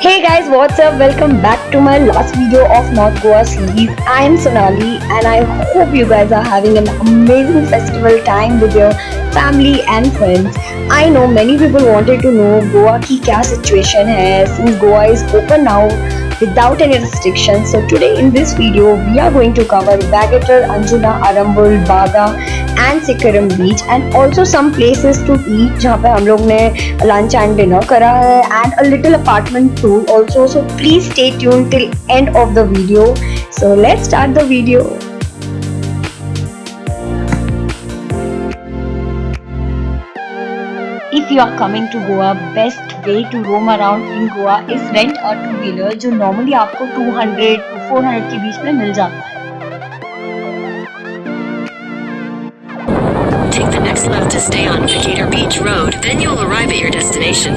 Hey guys, what's up? Welcome back to my last video of North Goa series. I am Sonali and I hope you guys are having an amazing festival time with your family and friends. I know many people wanted to know Goa की क्या situation है since Goa is open now without any restrictions. So today in this video we are going to cover Vagator, Anjuna, Arambul, Baga and Sikkiram beach and also some places to eat जहाँ पे हम लोग ने lunch and dinner करा है and a little apartment tour also. So please stay tuned till end of the video. So let's start the video. If you are coming to Goa, best way to roam around in Goa is rent a two-wheeler जो normally आपको 200 to 400 के बीच में मिल जाता है. Take the next left to stay on Vagator Beach Road, then you'll arrive at your destination.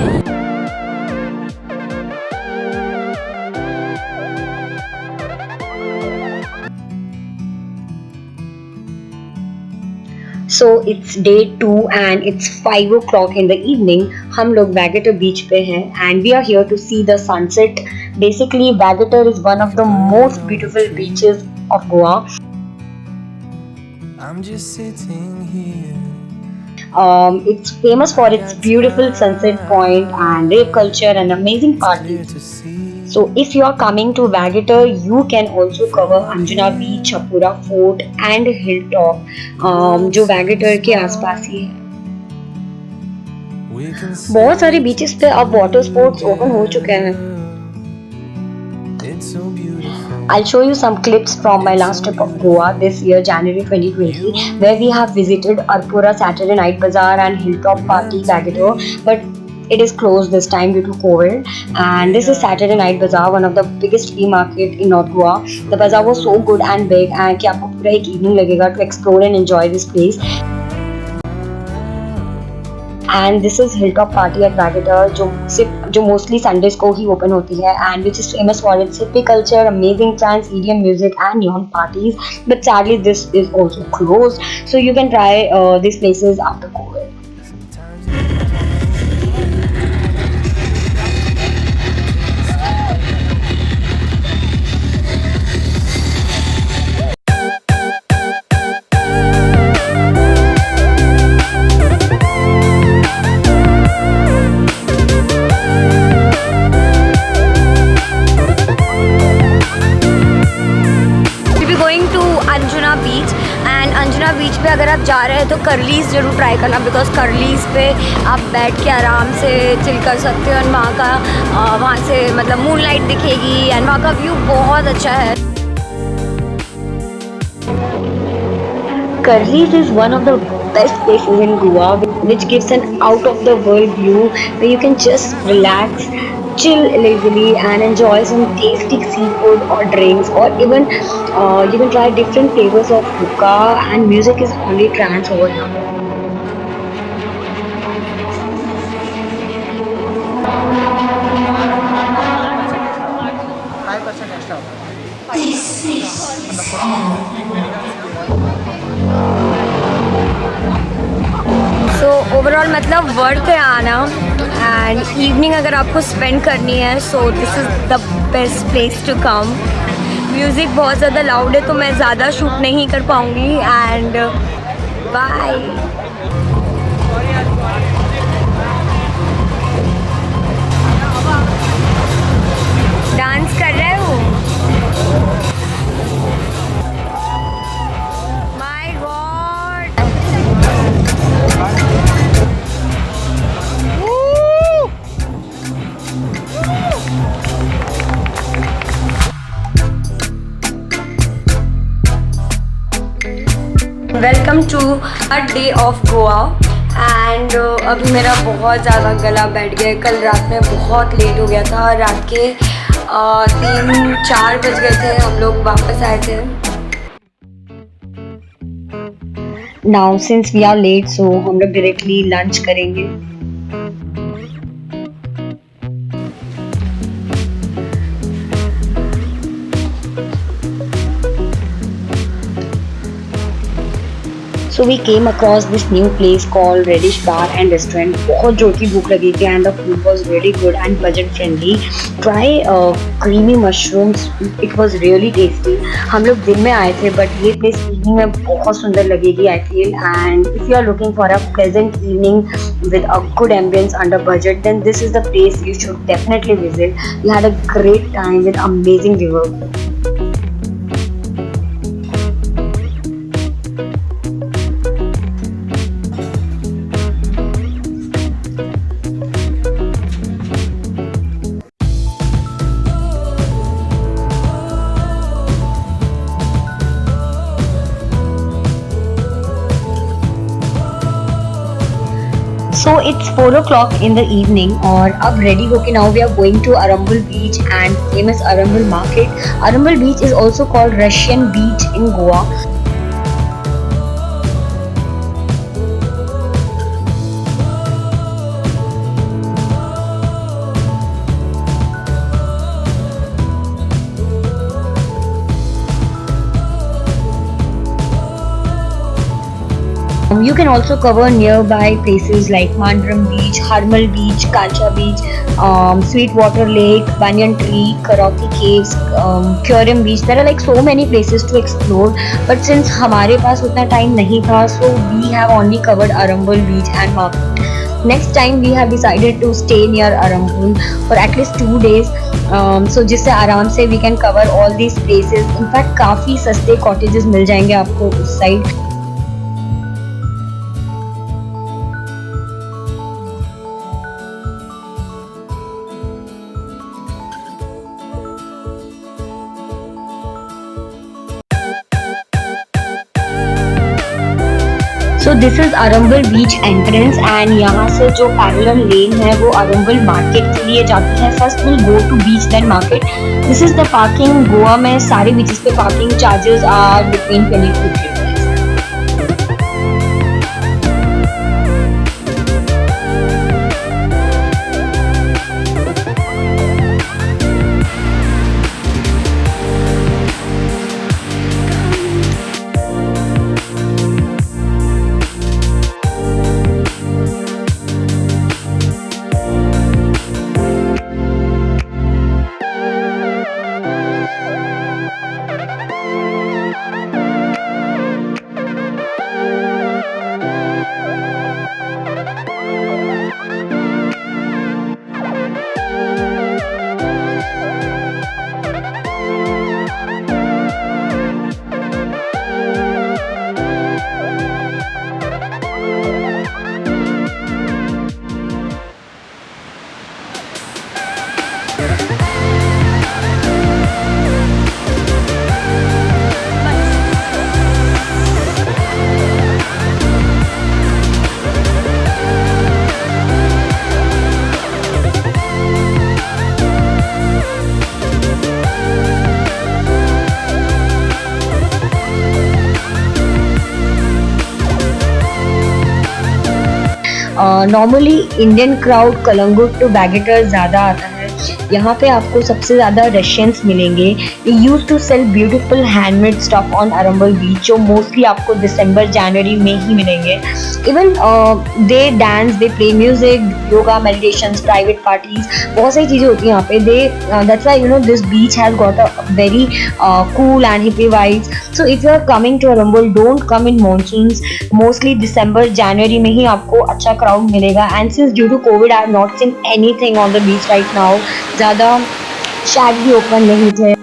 So it's day 2 and it's 5 o'clock in the evening. हम लोग Vagator beach पे हैं and we are here to see the sunset. Basically, Vagator is one of the most beautiful beaches of Goa. I'm just sitting here. It's famous for its beautiful sunset point and rave culture and amazing parties. So if you are coming to Vagator, you can also cover Anjuna Beach, Chapura Fort and Hilltop, जो Vagator के आसपास ही है. बहुत सारे beaches पे अब water sports open हो चुके हैं. I'll show you some clips from my last trip of Goa this year, January 2020, where we have visited Arpura Saturday Night Bazaar and Hilltop Party Vagator, but it is closed this time due to COVID. And this is Saturday Night Bazaar, one of the biggest flea market in North Goa. The bazaar was so good and big and कि आपको पूरा एक evening लगेगा to explore and enjoy this place. And this is Hilltop Party at Vagator, जो mostly Sundays को ही open होती है and which is famous for its hippie culture, amazing trance, EDM music and neon parties. But sadly this is also closed, so you can try these places after COVID. Anjuna बीच पे अगर आप जा रहे हैं तो करलीज ज़रूर ट्राई करना, बिकॉज करलीज पे आप बैठ के आराम से चिल कर सकते हो. और वहाँ से मतलब मूनलाइट दिखेगी एंड वहाँ का व्यू बहुत अच्छा है. Curly's is one of the best places in Goa, which gives an out-of-the-world view where you can just relax, chill lazily and enjoy some tasty seafood or drinks, or even you can try different flavors of hookah, and music is only trance over here. So overall मतलब worth है आना and evening अगर आपको spend करनी है, so this is the best place to come. Music बहुत ज़्यादा loud है तो मैं ज़्यादा शूट नहीं कर पाऊँगी एंड बाय. डांस कर रहे हो? My God. Welcome to a day of Goa and अभी मेरा बहुत ज़्यादा गला बैठ गया है. कल रात में बहुत लेट हो गया था, रात के 3-4 बज गए थे, हम लोग वापस आए थे. Now since we are late so हम लोग डायरेक्टली लंच करेंगे. So we came across this new place called Reddish Bar and Restaurant. बहुत जोर की भूख लगी थी and the food was really good and budget friendly. Try creamy mushrooms. It was really tasty. हम लोग दिन में आए थे but ये place evening में बहुत सुंदर लगेगी I feel. And if you are looking for a pleasant evening with a good ambience under budget, then this is the place you should definitely visit. We had a great time with amazing viewer. So it's 4 o'clock in the evening और अब ready होके now we are going to Arambul beach and famous Arambul market. Arambul beach is also called Russian beach in Goa. You can also cover nearby places like Mandram Beach, Harmal Beach, Kancha Beach, Sweetwater Lake, Banyan Tree, Karaoke Caves, Curim Beach. There are like so many places to explore. But since हमारे पास उतना time नहीं था, so we have only covered Arambul Beach and market. Next time we have decided to stay near Arambul for at least 2 days. So जिससे आराम से we can cover all these places. In fact काफ़ी सस्ते cottages मिल जाएंगे आपको उस side. So this is Arambul beach entrance and यहाँ से जो parallel lane है वो Arambul market के लिए जाती है. First we'll go to beach then market. This is the parking. Goa में सारे beaches पे parking charges are between 20 to 30. Normally Indian crowd Calangute to Vagator ज़्यादा आता है. यहाँ पे आपको सबसे ज़्यादा रशियंस मिलेंगे. ये use to sell beautiful handmade stuff on Arambol beach जो मोस्टली आपको दिसंबर जनवरी में ही मिलेंगे. Even they dance, they play music, yoga, meditations, private parties, बहुत सारी चीज़ें होती हैं यहाँ पे. That's why you know this beach has got a very cool and hippie vibes. So if you are coming to Arambol don't come in monsoons. Mostly दिसंबर जनवरी में ही आपको अच्छा क्राउड मिलेगा. And since due to Covid I have not seen anything on the beach right now. ज़्यादा shed भी open नहीं थे.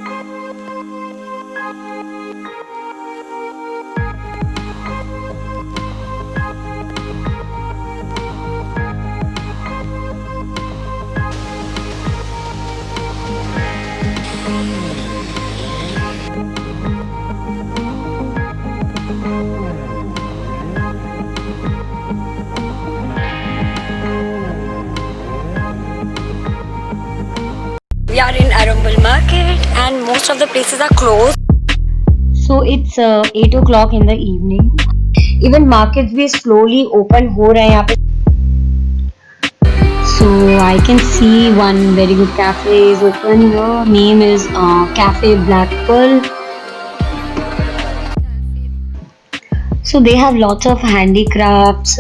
We are in Arambul market and most of the places are closed. So it's 8 o'clock in the evening. Even markets भी slowly open हो रहे हैं यहाँ पे. So I can see one very good cafe is open here. Name is Cafe Black Pearl. So they have lots of handicrafts,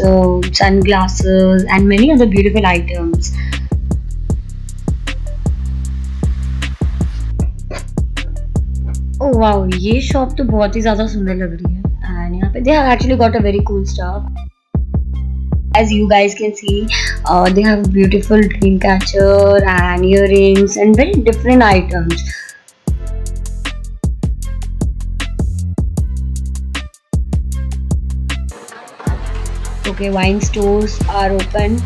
sunglasses, and many other beautiful items. Oh wow, ये shop तो बहुत ही ज़्यादा सुंदर लग रही है and यहाँ पे they have actually got a very cool stuff. As you guys can see, they have beautiful dream catcher and earrings and very different items. Okay, wine stores are open.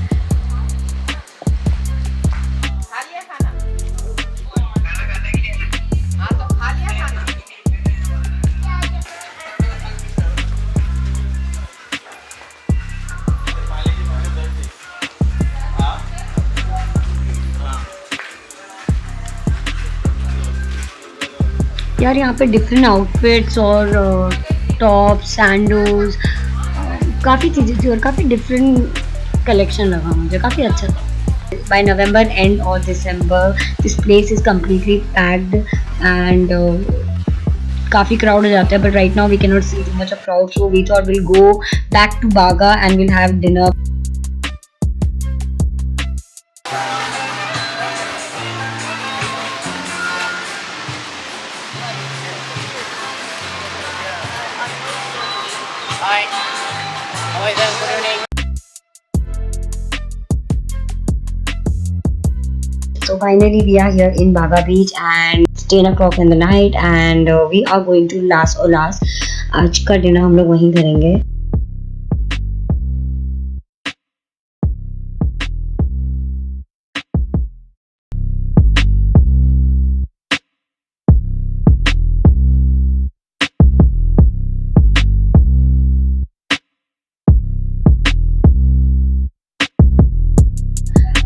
यार यहाँ पे डिफरेंट आउटफिट्स और top sandals काफ़ी चीज़ें थी और काफ़ी different collection लगा मुझे, काफ़ी अच्छा था. By November end or December, this place is completely packed and काफ़ी crowd हो जाता है. But right now we cannot see too much of crowd, so we thought we'll go back to Baga and we'll have dinner. So finally we are here in Baga Beach and it's 10 o'clock in the night and we are going to Las Olas. आज का dinner हम लोग वहीं करेंगे.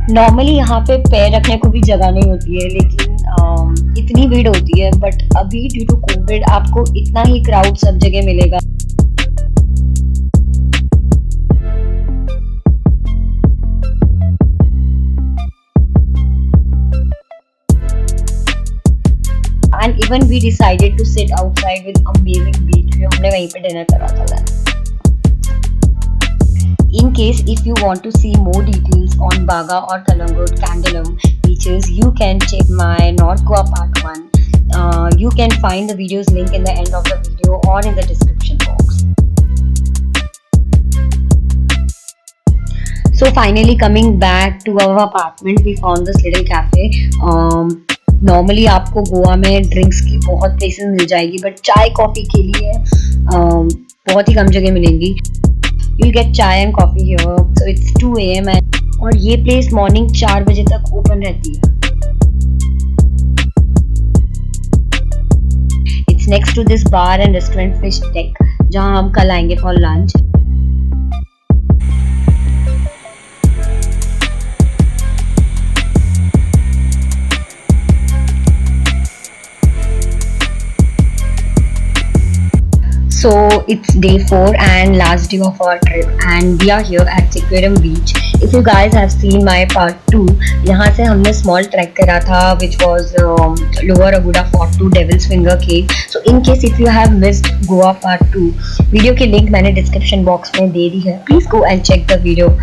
Normally यहाँ पे पैर रखने को भी जगह नहीं होती है लेकिन इतनी भीड़ होती है. बट अभी ड्यू टू कोविड आपको इतना ही क्राउड सब जगह मिलेगा. And even we decided to sit outside with amazing beach view. हमने वहीं पे डिनर करा था. In case if you want to see more details on Baga or Kalangut, Candalam beaches, you can check my North Goa part 1. You can find the videos link in the end of the video or in the description box. So finally coming back to our apartment, we found this little cafe. Normally आपको गोवा में drinks की बहुत places मिल जाएगी but चाय coffee के लिए बहुत ही कम जगह मिलेंगी. You'll get chai and coffee here. So it's 2 AM और ये प्लेस मॉर्निंग 4 बजे तक ओपन रहती है. It's next to this bar and restaurant Fish Deck जहाँ हम कल आएंगे for lunch. So it's day 4 and last day of our trip and we are here at Sikkiram Beach. If you guys have seen my part 2, यहाँ से हमने small trek करा था which was Lower Aguda Fort to Devil's Finger Cave. So in case if you have missed Goa part 2, video की link मैंने description box में दे दी है. Please go and check the video.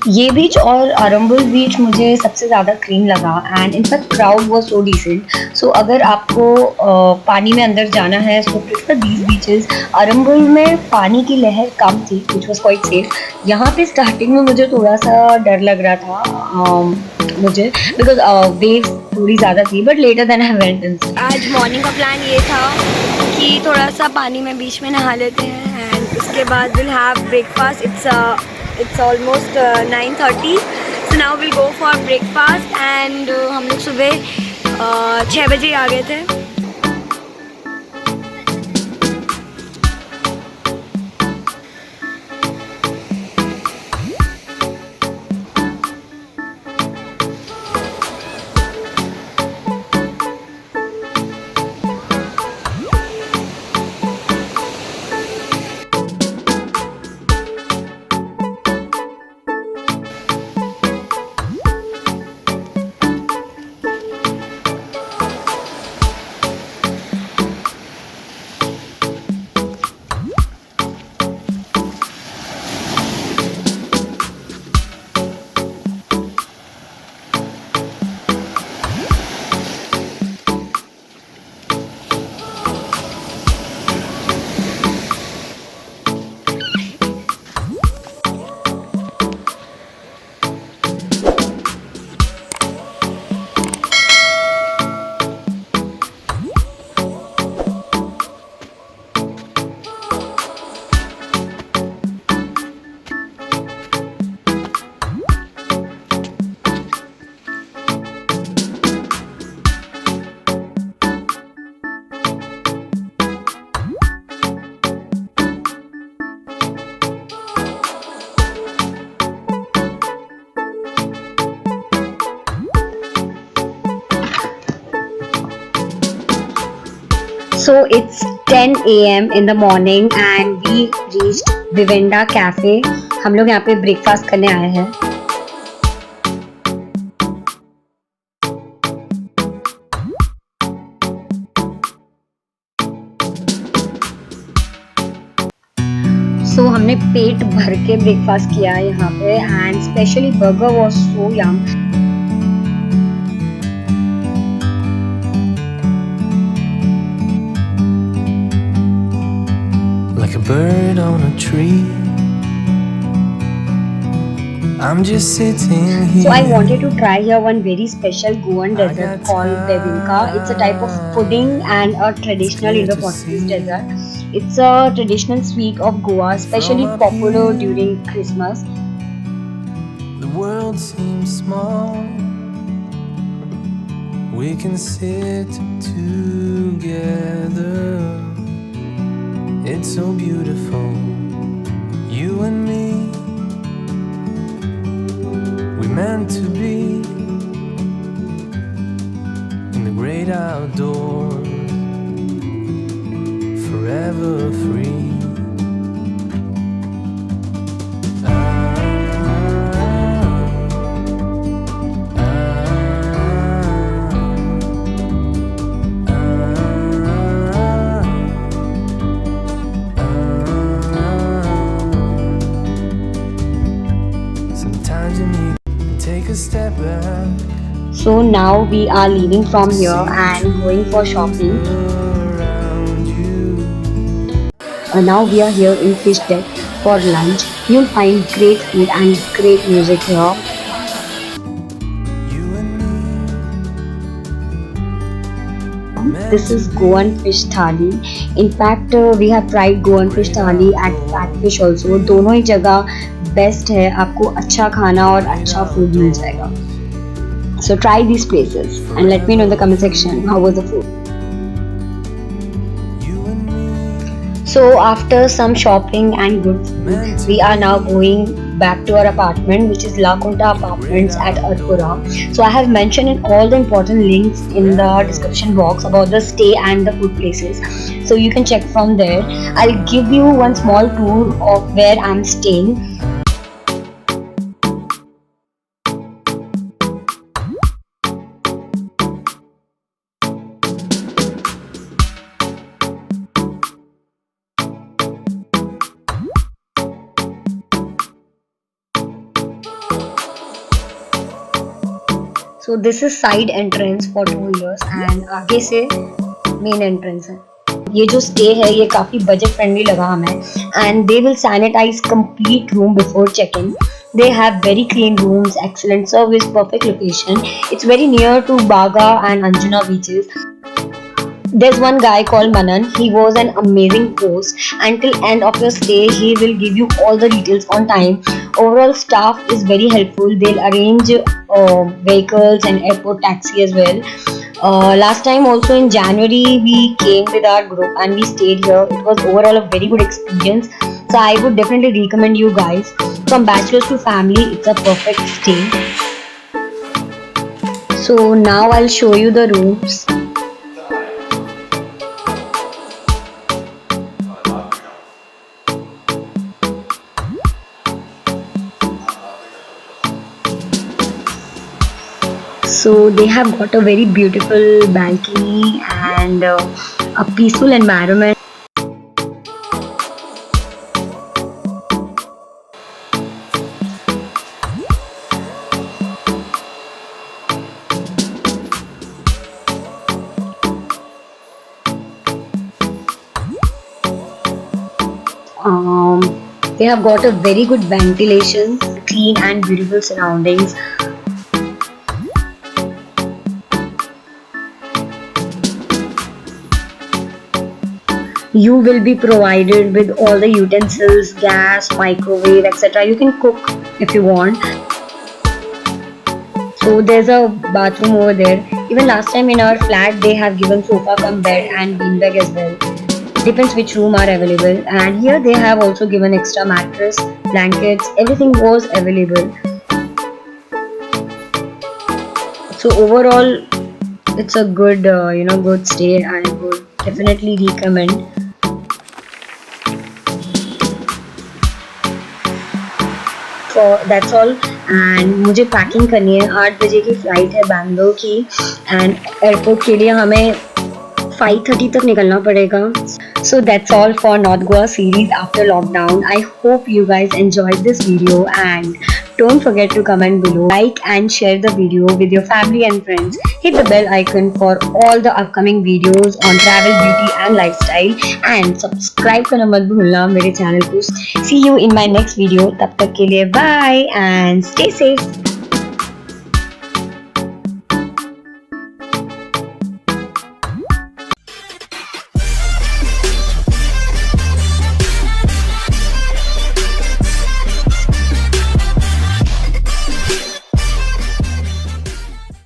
ये बीच और अरम्बुल बीच मुझे सबसे ज़्यादा क्लीन लगा and in fact crowd was so decent. So अगर आपको पानी में अंदर जाना है so prefer these beaches. Arambol में पानी की लहर कम थी विच वाज क्वाइट सेफ. यहाँ पे स्टार्टिंग में मुझे थोड़ा सा डर लग रहा था मुझे बिकॉज वेव्स थोड़ी ज़्यादा थी but later then I went in. आज मॉर्निंग का प्लान ये था कि थोड़ा सा पानी में बीच में नहा लेते हैं एंड उसके बाद will have breakfast. It's almost 9:30. So now we'll go for breakfast and हम लोग सुबह 6 बजे आ गए थे. So it's 10 a.m. in the morning and we reached Vivenda Cafe. हम लोग यहाँ पे ब्रेकफास्ट करने आए हैं. So हमने पेट भर के ब्रेकफास्ट किया यहाँ पे and specially burger was so yum. Like a bird on a tree, I'm just sitting here. So I wanted to try here one very special Goan dessert called bebinka. It's a type of pudding and a traditional Indo-Portuguese dessert. It's a traditional sweet of Goa, especially popular during Christmas. The world seems small. We can sit together. It's so beautiful, you and me. We meant to be in the great outdoors, forever free. Sometimes you need to take a step back. So now we are leaving from here and going for shopping. Around you. Now we are here in Fish Deck for lunch. You'll find great food and great music here. You and me. This is Goan fish thali. In fact, we have tried Goan fish thali at Fat Fish also. दोनों ही जगह best है. आपको अच्छा खाना और अच्छा food मिल जाएगा. So try these places and let me know in the comment section how was the food. You and me. So after some shopping and good food, we are now going back to our apartment, which is La Kunta Apartments at Arpura. So I have mentioned in all the important links in the description box about the stay and the food places. So you can check from there. I'll give you one small tour of where I'm staying. So this is side entrance for 2 years and आगे से main entrance है. ये जो stay है ये काफी budget friendly लगा हमें and they will sanitize complete room before check-in. They have very clean rooms, excellent service, perfect location. It's very near to Baga and Anjuna beaches. There's one guy called Manan. He was an amazing host. Until end of your stay, he will give you all the details on time. Overall, staff is very helpful. They'll arrange vehicles and airport taxi as well. Last time also in January, we came with our group and we stayed here. It was overall a very good experience. So I would definitely recommend you guys. From bachelors to family, it's a perfect stay. So now I'll show you the rooms. So they have got a very beautiful balcony and a peaceful environment. They have got a very good ventilation, clean and beautiful surroundings. You will be provided with all the utensils, gas, microwave, etc. You can cook if you want. So there's a bathroom over there. Even last time in our flat they have given sofa cum bed and beanbag as well. Depends which room are available. And here they have also given extra mattress, blankets, everything was available. So overall it's a good good stay and good definitely recommend. That's all. And मुझे packing करनी है. 8 बजे की flight है बैंगलोर की and airport के लिए हमें 5:30 तक निकलना पड़ेगा. So that's all for North Goa series after lockdown. I hope you guys enjoyed this video and don't forget to comment below, like and share the video with your family and friends. Hit the bell icon for all the upcoming videos on travel, beauty and lifestyle and subscribe करना मत भूलना मेरे channel को. See you in my next video. तब तक के लिए bye and stay safe.